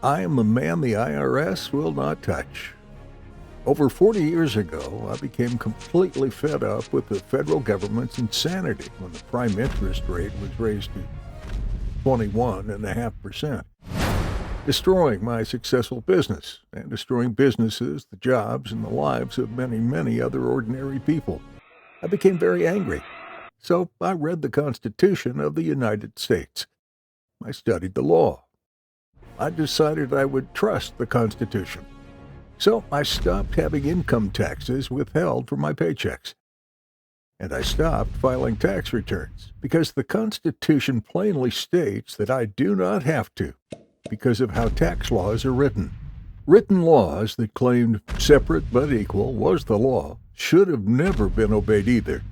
I am a man the IRS will not touch. Over 40 years ago, I became completely fed up with the federal government's insanity when the prime interest rate was raised to 21.5%, destroying my successful business and destroying businesses, the jobs, and the lives of many, many other ordinary people. I became very angry, so I read the Constitution of the United States. I studied the law. I decided I would trust the Constitution. So I stopped having income taxes withheld from my paychecks. And I stopped filing tax returns because the Constitution plainly states that I do not have to because of how tax laws are written. Written laws that claimed separate but equal was the law should have never been obeyed either.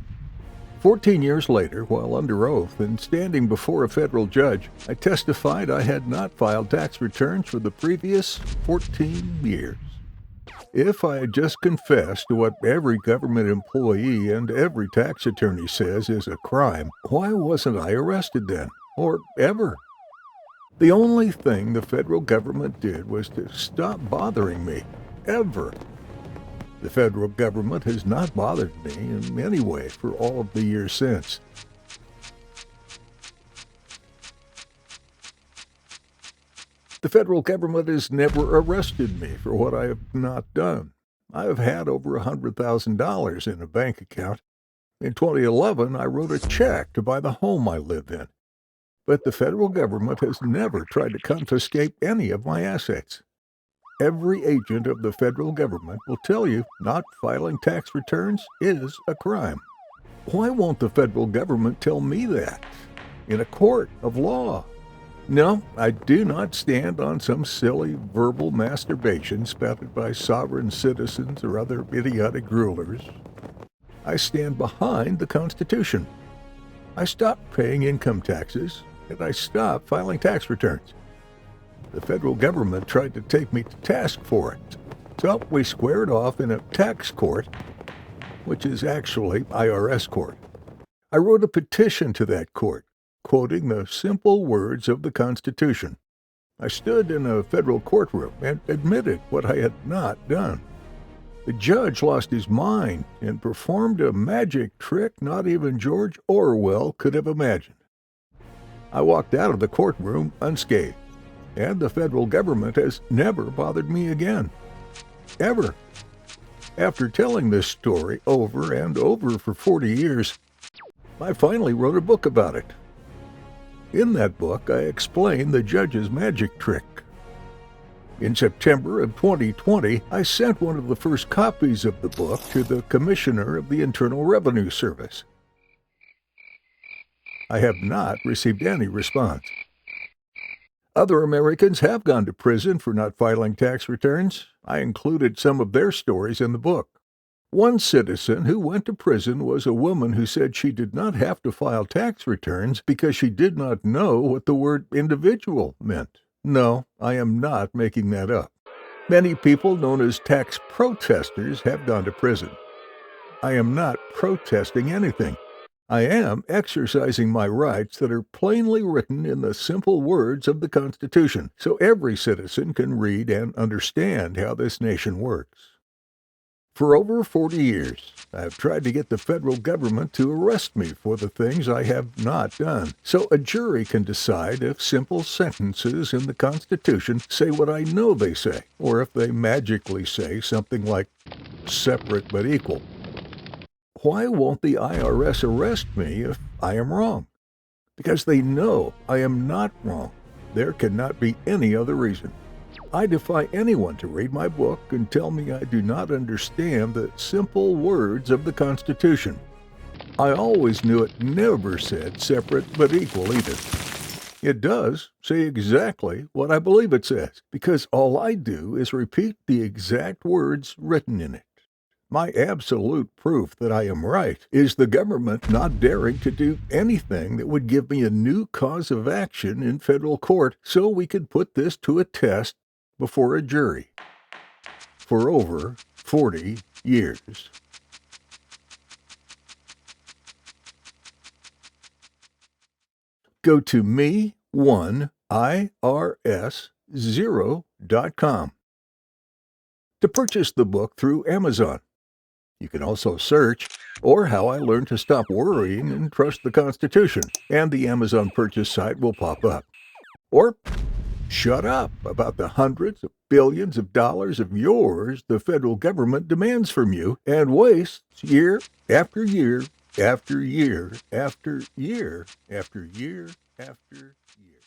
14 years later, while under oath and standing before a federal judge, I testified I had not filed tax returns for the previous 14 years. If I had just confessed to what every government employee and every tax attorney says is a crime, why wasn't I arrested then? Or ever? The only thing the federal government did was to stop bothering me. Ever. The federal government has not bothered me in any way for all of the years since. The federal government has never arrested me for what I have not done. I have had over $100,000 in a bank account. In 2011, I wrote a check to buy the home I live in. But the federal government has never tried to confiscate any of my assets. Every agent of the federal government will tell you not filing tax returns is a crime. Why won't the federal government tell me that in a court of law? No, I do not stand on some silly verbal masturbation spouted by sovereign citizens or other idiotic rulers. I stand behind the Constitution. I stopped paying income taxes, and I stopped filing tax returns. The federal government tried to take me to task for it, so we squared off in a tax court, which is actually IRS court. I wrote a petition to that court, quoting the simple words of the Constitution. I stood in a federal courtroom and admitted what I had not done. The judge lost his mind and performed a magic trick not even George Orwell could have imagined. I walked out of the courtroom unscathed, and the federal government has never bothered me again. Ever. After telling this story over and over for 40 years, I finally wrote a book about it. In that book, I explain the judge's magic trick. In September of 2020, I sent one of the first copies of the book to the Commissioner of the Internal Revenue Service. I have not received any response. Other Americans have gone to prison for not filing tax returns. I included some of their stories in the book. One citizen who went to prison was a woman who said she did not have to file tax returns because she did not know what the word individual meant. No, I am not making that up. Many people known as tax protesters have gone to prison. I am not protesting anything. I am exercising my rights that are plainly written in the simple words of the Constitution, so every citizen can read and understand how this nation works. For over 40 years, I have tried to get the federal government to arrest me for the things I have not done, so a jury can decide if simple sentences in the Constitution say what I know they say, or if they magically say something like separate but equal. Why won't the IRS arrest me if I am wrong? Because they know I am not wrong. There cannot be any other reason. I defy anyone to read my book and tell me I do not understand the simple words of the Constitution. I always knew it never said separate but equal either. It does say exactly what I believe it says, because all I do is repeat the exact words written in it. My absolute proof that I am right is the government not daring to do anything that would give me a new cause of action in federal court so we could put this to a test before a jury. For over 40 years. Go to me1irs.gov zero.com. To purchase the book through Amazon. You can also search or How I Learned to Stop Worrying and Trust the Constitution, and the Amazon purchase site will pop up. Or shut up about the hundreds of billions of dollars of yours the federal government demands from you and wastes year after year after year after year after year after year.